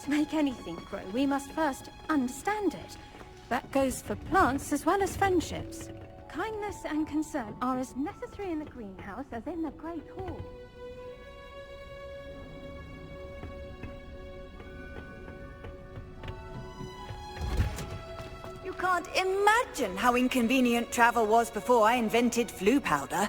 To make anything grow, we must first understand it. That goes for plants as well as friendships. Kindness and concern are as necessary in the greenhouse as in the Great Hall. You can't imagine how inconvenient travel was before I invented flu powder.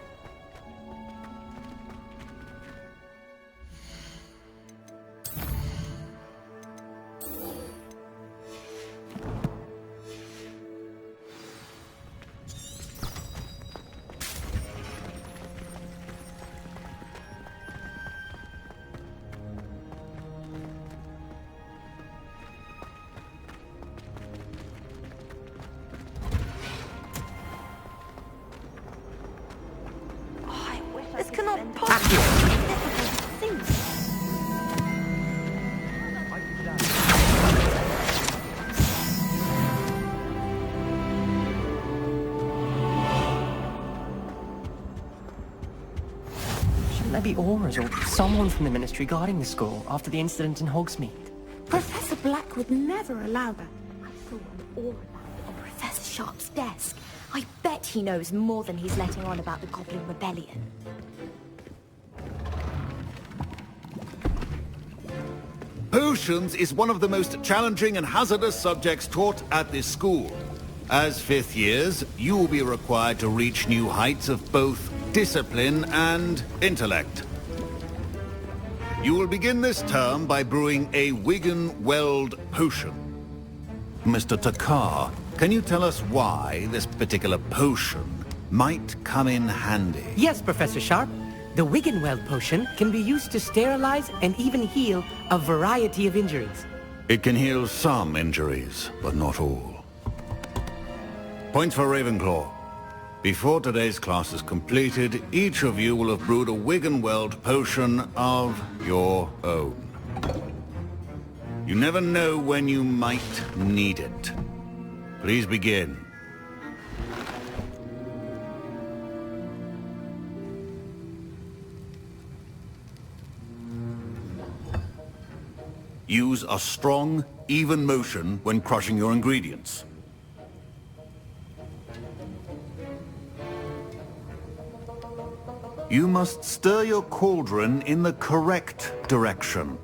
This cannot possibly be difficult to think. Shouldn't there be auras or someone from the Ministry guarding the school after the incident in Hogsmeade? Professor Black would never allow that. I saw an aura lamp on Professor Sharp's desk. I bet he knows more than he's letting on about the Goblin Rebellion. Potions is one of the most challenging and hazardous subjects taught at this school. As fifth years, you will be required to reach new heights of both discipline and intellect. You will begin this term by brewing a Wigan-Weld potion. Mr. Takar, can you tell us why this particular potion might come in handy? Yes, Professor Sharp. The Wiggenweld potion can be used to sterilize and even heal a variety of injuries. It can heal some injuries, but not all. Points for Ravenclaw. Before today's class is completed, each of you will have brewed a Wiggenweld potion of your own. You never know when you might need it. Please begin. Use a strong, even motion when crushing your ingredients. You must stir your cauldron in the correct direction.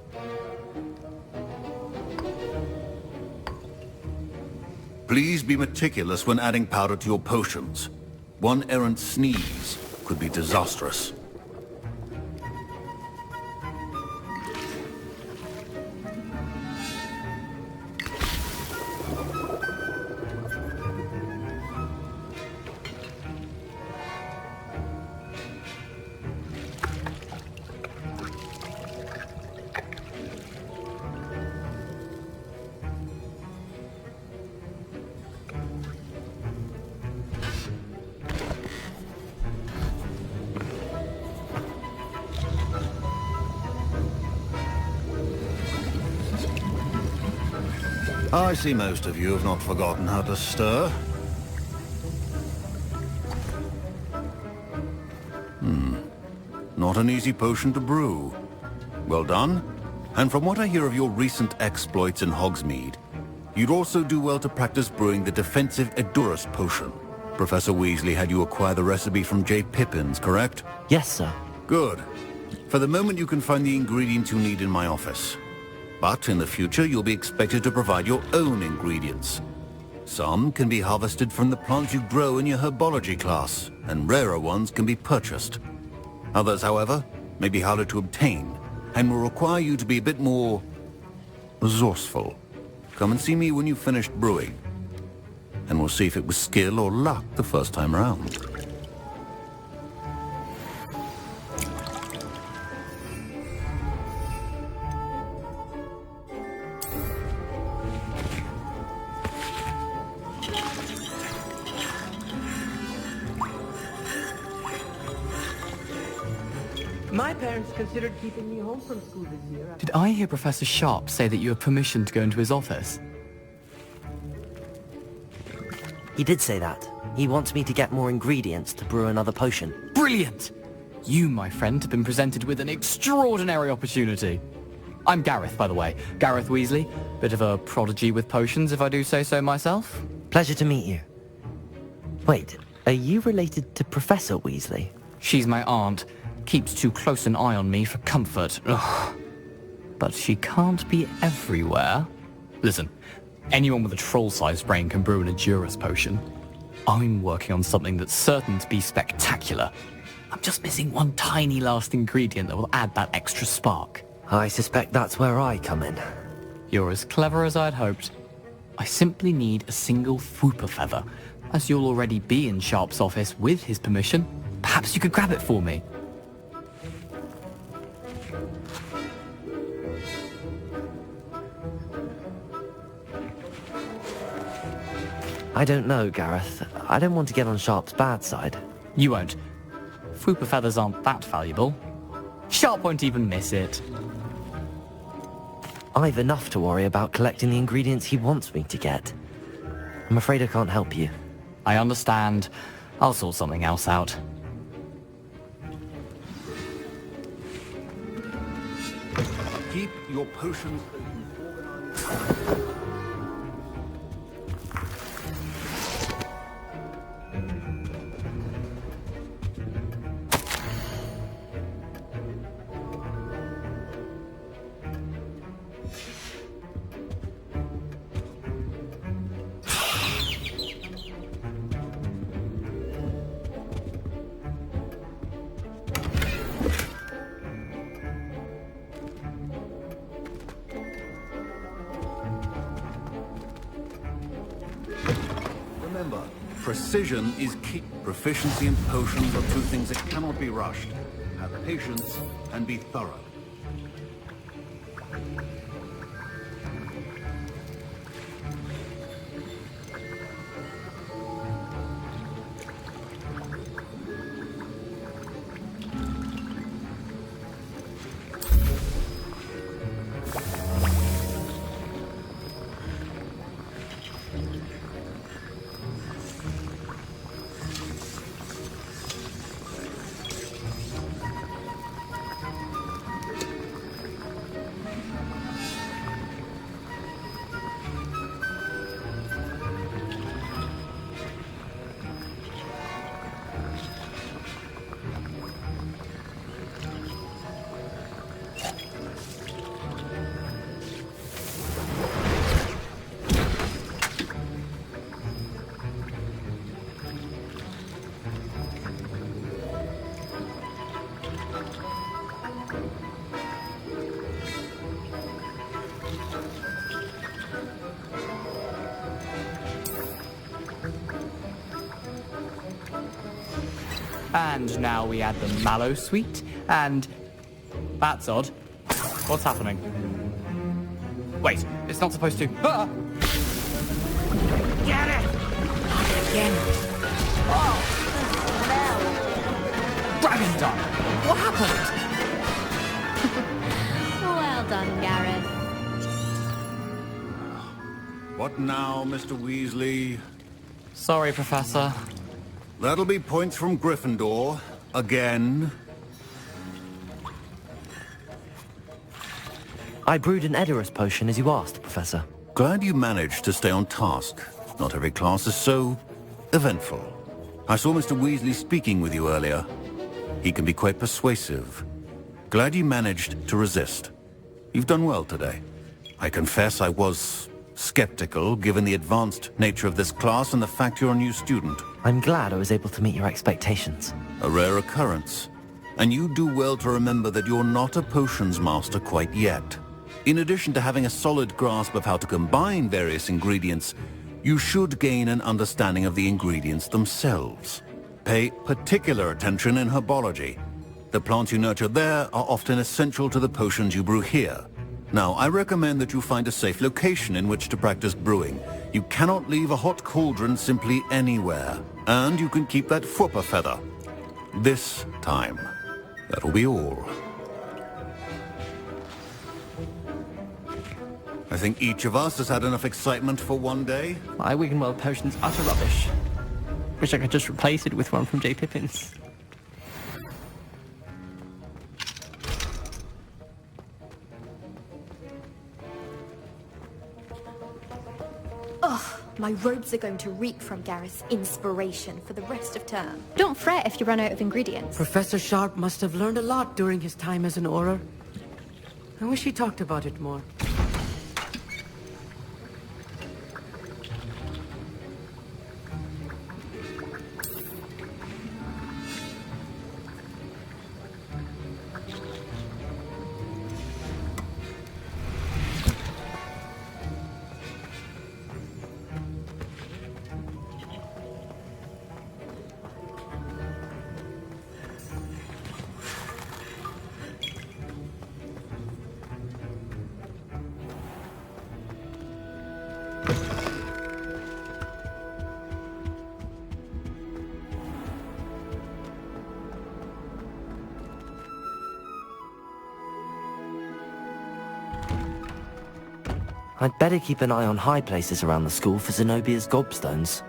Please be meticulous when adding powder to your potions. One errant sneeze could be disastrous. I see most of you have not forgotten how to stir. Not an easy potion to brew. Well done. And from what I hear of your recent exploits in Hogsmeade, you'd also do well to practice brewing the defensive Edurus potion. Professor Weasley had you acquire the recipe from J. Pippins, correct? Yes, sir. Good. For the moment you can find the ingredients you need in my office. But in the future, you'll be expected to provide your own ingredients. Some can be harvested from the plants you grow in your herbology class, and rarer ones can be purchased. Others, however, may be harder to obtain, and will require you to be a bit more resourceful. Come and see me when you've finished brewing, and we'll see if it was skill or luck the first time around. My parents considered keeping me home from school this year. Did I hear Professor Sharp say that you have permission to go into his office? He did say that. He wants me to get more ingredients to brew another potion. Brilliant! You, my friend, have been presented with an extraordinary opportunity. I'm Gareth, by the way. Gareth Weasley. Bit of a prodigy with potions, if I do say so myself. Pleasure to meet you. Wait, are you related to Professor Weasley? She's my aunt. Keeps too close an eye on me for comfort. Ugh. But she can't be everywhere. Listen, anyone with a troll-sized brain can brew an Edurus potion. I'm working on something that's certain to be spectacular. I'm just missing one tiny last ingredient that will add that extra spark. I suspect that's where I come in. You're as clever as I'd hoped. I simply need a single Fwooper feather. As you'll already be in Sharp's office with his permission, perhaps you could grab it for me. I don't know, Gareth. I don't want to get on Sharp's bad side. You won't. Fwooper feathers aren't that valuable. Sharp won't even miss it. I've enough to worry about collecting the ingredients he wants me to get. I'm afraid I can't help you. I understand. I'll sort something else out. Keep your potions organized. Remember, precision is key. Proficiency and potions are two things that cannot be rushed. Have patience and be thorough. And now we add the mallow sweet, and... That's odd. What's happening? Wait, it's not supposed to... Ah! Get it! Again. Oh, Dragon Done! What happened? Well done, Gareth. What now, Mr. Weasley? Sorry, Professor. That'll be points from Gryffindor. Again. I brewed an Edurus potion as you asked, Professor. Glad you managed to stay on task. Not every class is so eventful. I saw Mr. Weasley speaking with you earlier. He can be quite persuasive. Glad you managed to resist. You've done well today. I confess I was skeptical, given the advanced nature of this class and the fact you're a new student. I'm glad I was able to meet your expectations. A rare occurrence. And you do well to remember that you're not a potions master quite yet. In addition to having a solid grasp of how to combine various ingredients, you should gain an understanding of the ingredients themselves. Pay particular attention in herbology. The plants you nurture there are often essential to the potions you brew here. Now, I recommend that you find a safe location in which to practice brewing. You cannot leave a hot cauldron simply anywhere. And you can keep that Fwooper feather. This time. That'll be all. I think each of us has had enough excitement for one day. My Wiggenweld potion's utter rubbish. Wish I could just replace it with one from J. Pippin's. My robes are going to reek from Gareth's inspiration for the rest of term. Don't fret if you run out of ingredients. Professor Sharp must have learned a lot during his time as an Auror. I wish he talked about it more. I'd better keep an eye on high places around the school for Zenobia's gobstones.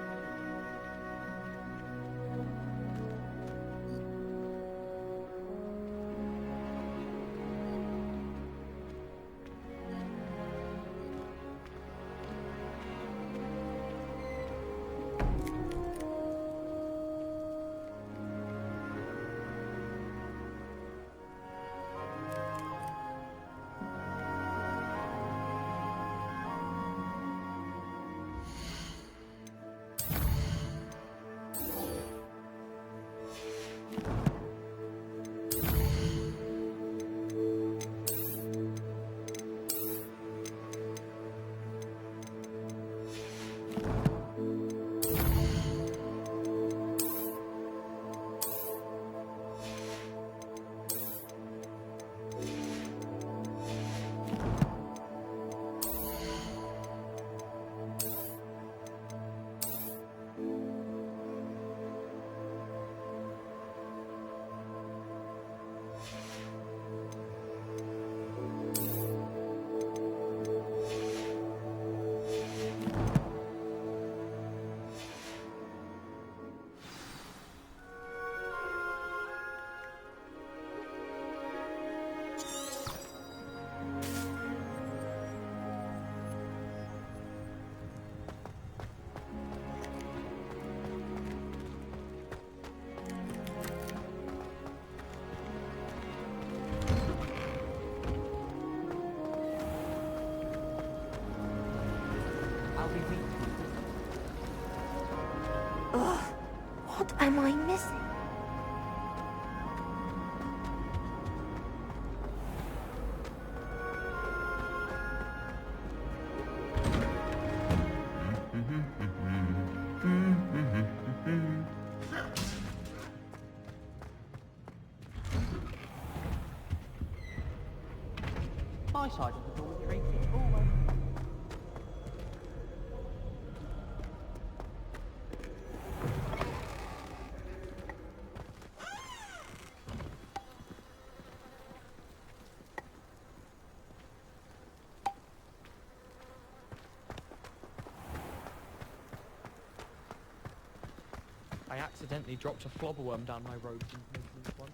What am I missing? My side of the dormitory is always... I accidentally dropped a flobberworm down my robe and made me one.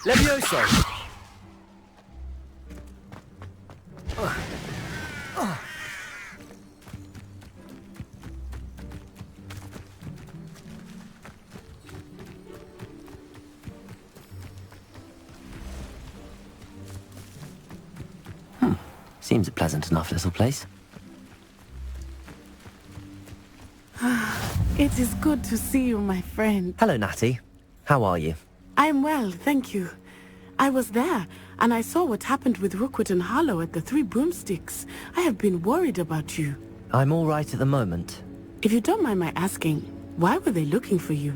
Levioso! Seems a pleasant enough little place. It is good to see you, my friend. Hello, Natty. How are you? I'm well, thank you. I was there, and I saw what happened with Rookwood and Harlow at the Three Broomsticks. I have been worried about you. I'm all right at the moment. If you don't mind my asking, why were they looking for you?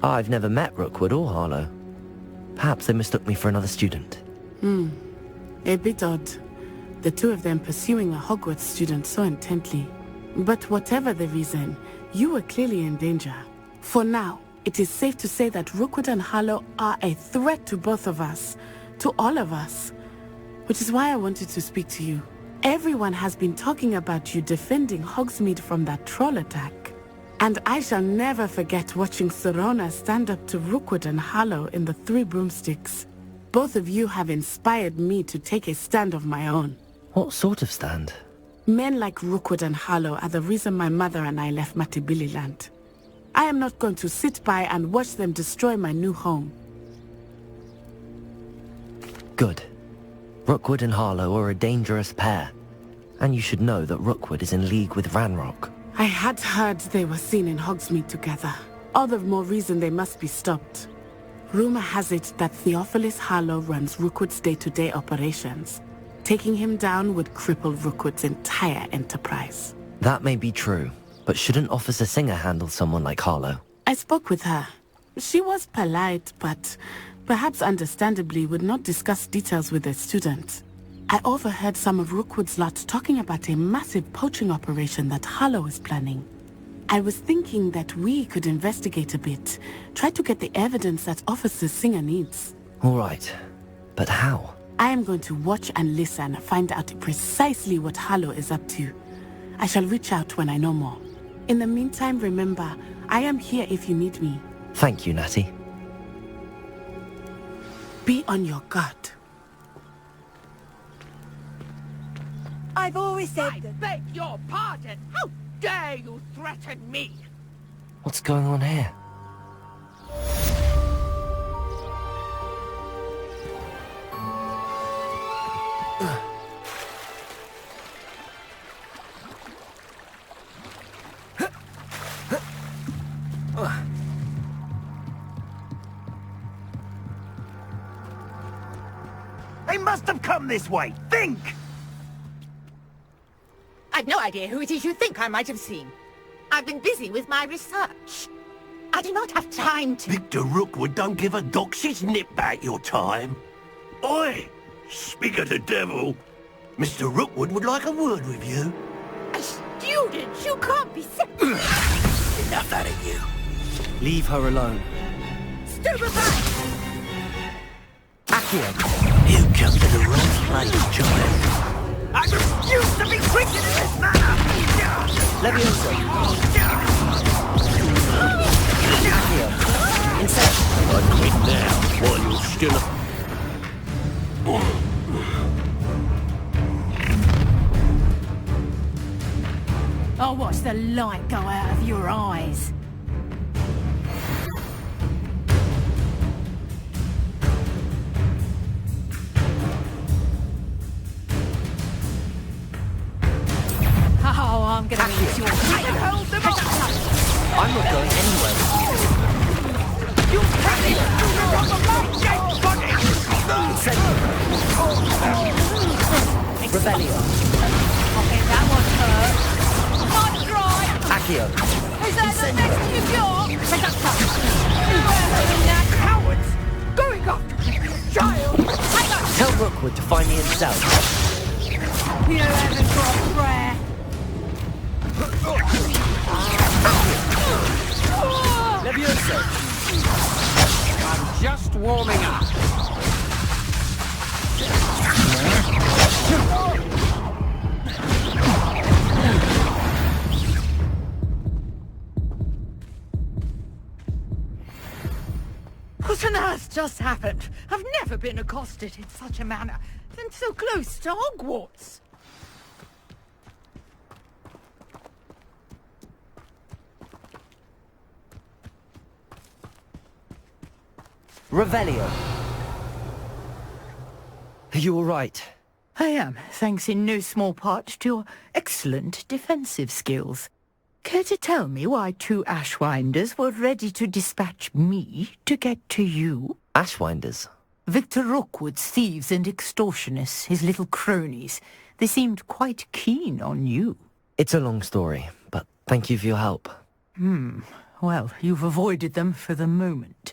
I've never met Rookwood or Harlow. Perhaps they mistook me for another student. A bit odd. The two of them pursuing a Hogwarts student so intently. But whatever the reason, you were clearly in danger. For now, it is safe to say that Rookwood and Harlow are a threat to both of us. To all of us. Which is why I wanted to speak to you. Everyone has been talking about you defending Hogsmeade from that troll attack. And I shall never forget watching Serona stand up to Rookwood and Harlow in the Three Broomsticks. Both of you have inspired me to take a stand of my own. What sort of stand? Men like Rookwood and Harlow are the reason my mother and I left Matabeleland. I am not going to sit by and watch them destroy my new home. Good. Rookwood and Harlow are a dangerous pair. And you should know that Rookwood is in league with Ranrock. I had heard they were seen in Hogsmeade together. All the more reason they must be stopped. Rumor has it that Theophilus Harlow runs Rookwood's day-to-day operations. Taking him down would cripple Rookwood's entire enterprise. That may be true, but shouldn't Officer Singer handle someone like Harlow? I spoke with her. She was polite, but perhaps understandably would not discuss details with a student. I overheard some of Rookwood's lot talking about a massive poaching operation that Harlow is planning. I was thinking that we could investigate a bit, try to get the evidence that Officer Singer needs. All right, but how? I am going to watch and listen, find out precisely what Harlow is up to. I shall reach out when I know more. In the meantime, remember, I am here if you need me. Thank you, Natty. Be on your guard. I've always said I that... beg your pardon! How dare you threaten me? What's going on here? They must have come this way! Think! I've no idea who it is you think I might have seen. I've been busy with my research. I do not have time to... Victor Rookwood don't give a doxy's nip back your time. Oi! Speak of the devil. Mr. Rookwood would like a word with you. A student? You can't be sick. Enough out of you. Leave her alone. Stupefy! Accio! You come to the wrong place, child. I refuse to be treated in this manner! Levioso! Accio! Inception! I'd quit now, while you're still... I'll watch the light go out of your eyes. Oh, I'm gonna eat your... Hold them up! I'm not going anywhere with you. You can't even do the Revelio. Okay, that one hurt. Not dry! Accio. Is that the best you've got? Now, cowards! Going after me, child! Tell Rookwood to find me himself. You haven't got prayer. Levioso. I'm just warming up. What on earth just happened? I've never been accosted in such a manner, and so close to Hogwarts. Revelio. Are you all right? I am, thanks in no small part to your excellent defensive skills. Care to tell me why 2 Ashwinders were ready to dispatch me to get to you? Ashwinders? Victor Rookwood's thieves and extortionists, his little cronies. They seemed quite keen on you. It's a long story, but thank you for your help. Well, you've avoided them for the moment.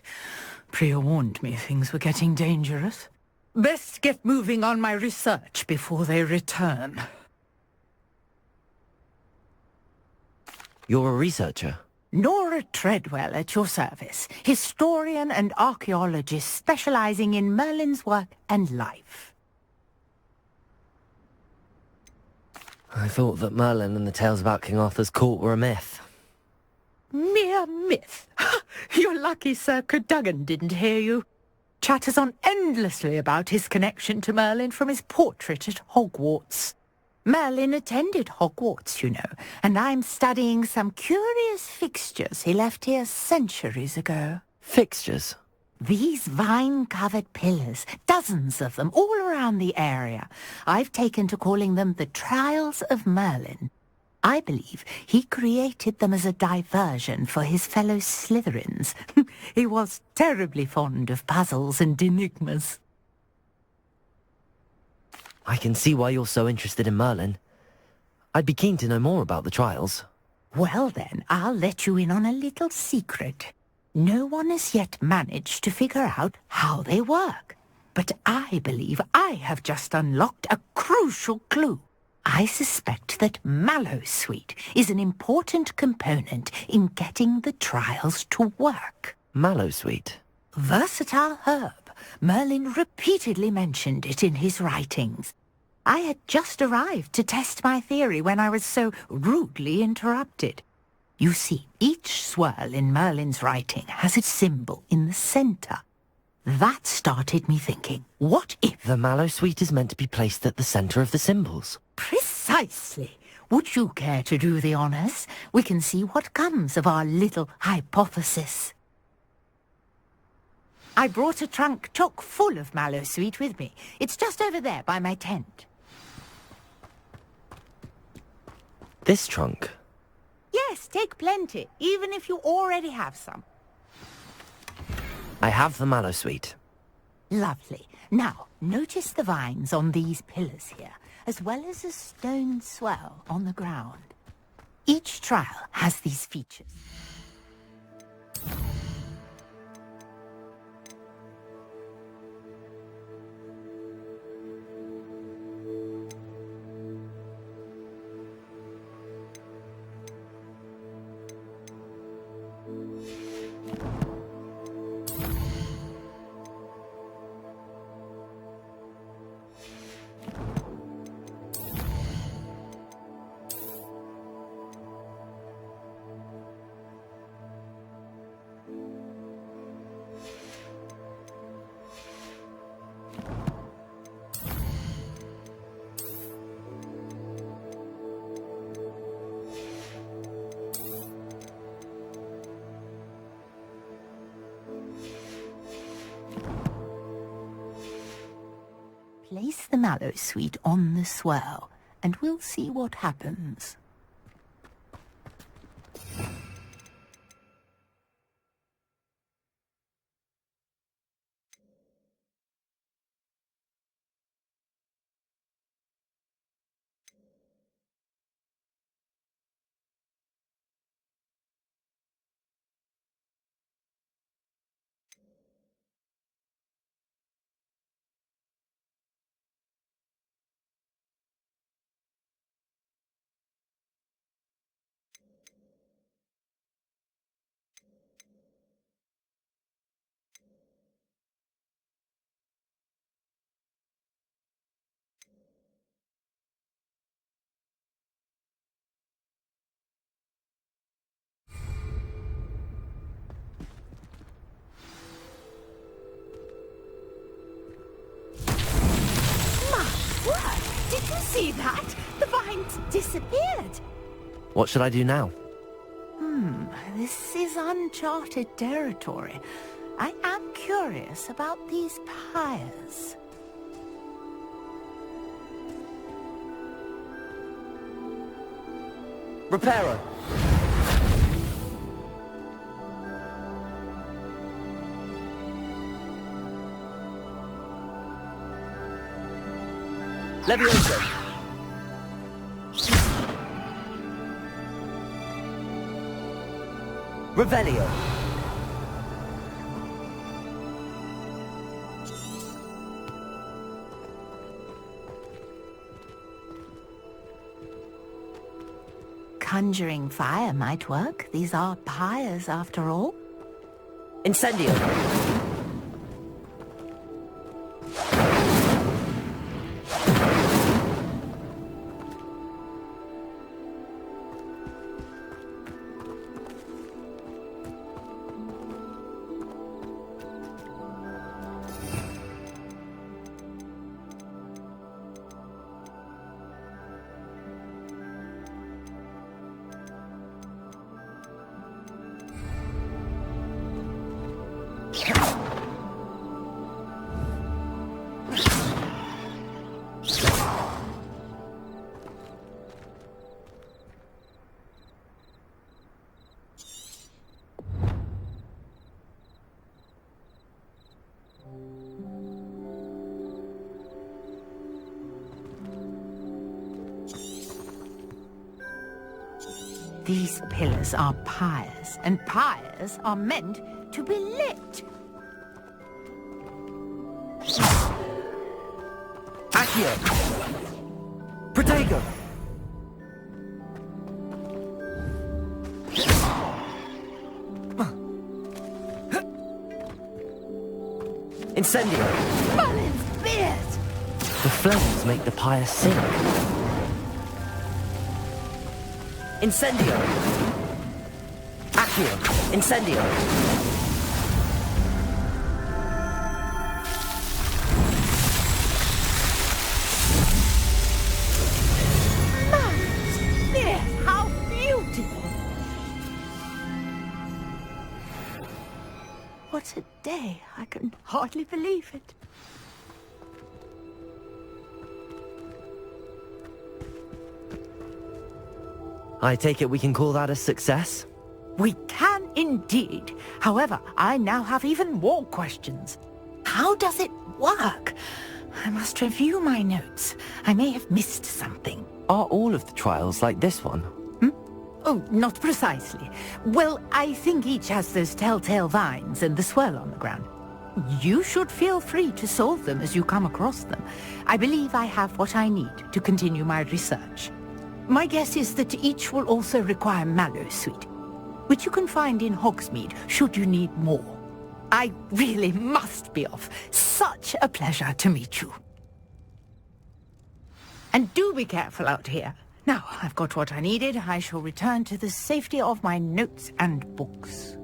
Priya warned me things were getting dangerous. Best get moving on my research before they return. You're a researcher? Nora Treadwell at your service, historian and archaeologist specializing in Merlin's work and life. I thought that Merlin and the tales about King Arthur's court were a myth. Mere myth. You're lucky Sir Cadogan didn't hear you. Chatters on endlessly about his connection to Merlin from his portrait at Hogwarts. Merlin attended Hogwarts, you know, and I'm studying some curious fixtures he left here centuries ago. Fixtures? These vine-covered pillars, dozens of them, all around the area. I've taken to calling them the Trials of Merlin. I believe he created them as a diversion for his fellow Slytherins. He was terribly fond of puzzles and enigmas. I can see why you're so interested in Merlin. I'd be keen to know more about the trials. Well then, I'll let you in on a little secret. No one has yet managed to figure out how they work. But I believe I have just unlocked a crucial clue. I suspect that Mallowsweet is an important component in getting the trials to work. Mallowsweet? Versatile herb. Merlin repeatedly mentioned it in his writings. I had just arrived to test my theory when I was so rudely interrupted. You see, each swirl in Merlin's writing has its symbol in the centre. That started me thinking, what if... The Mallowsweet is meant to be placed at the centre of the symbols. Precisely. Would you care to do the honours? We can see what comes of our little hypothesis. I brought a trunk chock full of Mallowsweet with me. It's just over there by my tent. This trunk? Yes, take plenty, even if you already have some. I have the Mallowsweet. Lovely. Now, notice the vines on these pillars here, as well as a stone swell on the ground. Each trial has these features. the mallow sweet on the swirl, and we'll see what happens. Did you see that? The vines disappeared. What should I do now? This is uncharted territory. I am curious about these pyres. Reparo! Levioso! Revelio! Conjuring fire might work. These are pyres, after all. Incendio! These pillars are pyres, and pyres are meant to be lit. Accio! Protego! Incendio! Mullins beard! The flames make the pyre sink. Incendio! Accio! Incendio! Mullins beard! How beautiful! What a day! I can hardly believe it. I take it we can call that a success? We can indeed. However, I now have even more questions. How does it work? I must review my notes. I may have missed something. Are all of the trials like this one? Oh, not precisely. Well, I think each has those telltale vines and the swirl on the ground. You should feel free to solve them as you come across them. I believe I have what I need to continue my research. My guess is that each will also require mallow sweet, which you can find in Hogsmeade should you need more. I really must be off. Such a pleasure to meet you. And do be careful out here. Now, I've got what I needed. I shall return to the safety of my notes and books.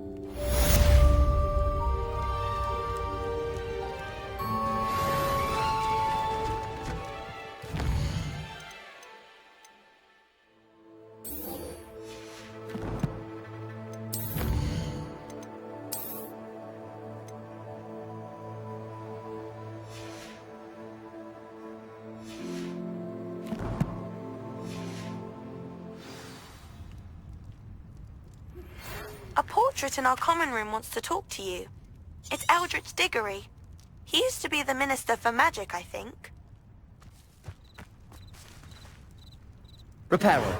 portrait in our common room wants to talk to you. It's Eldritch Diggory. He used to be the Minister for Magic, I think. Reparo,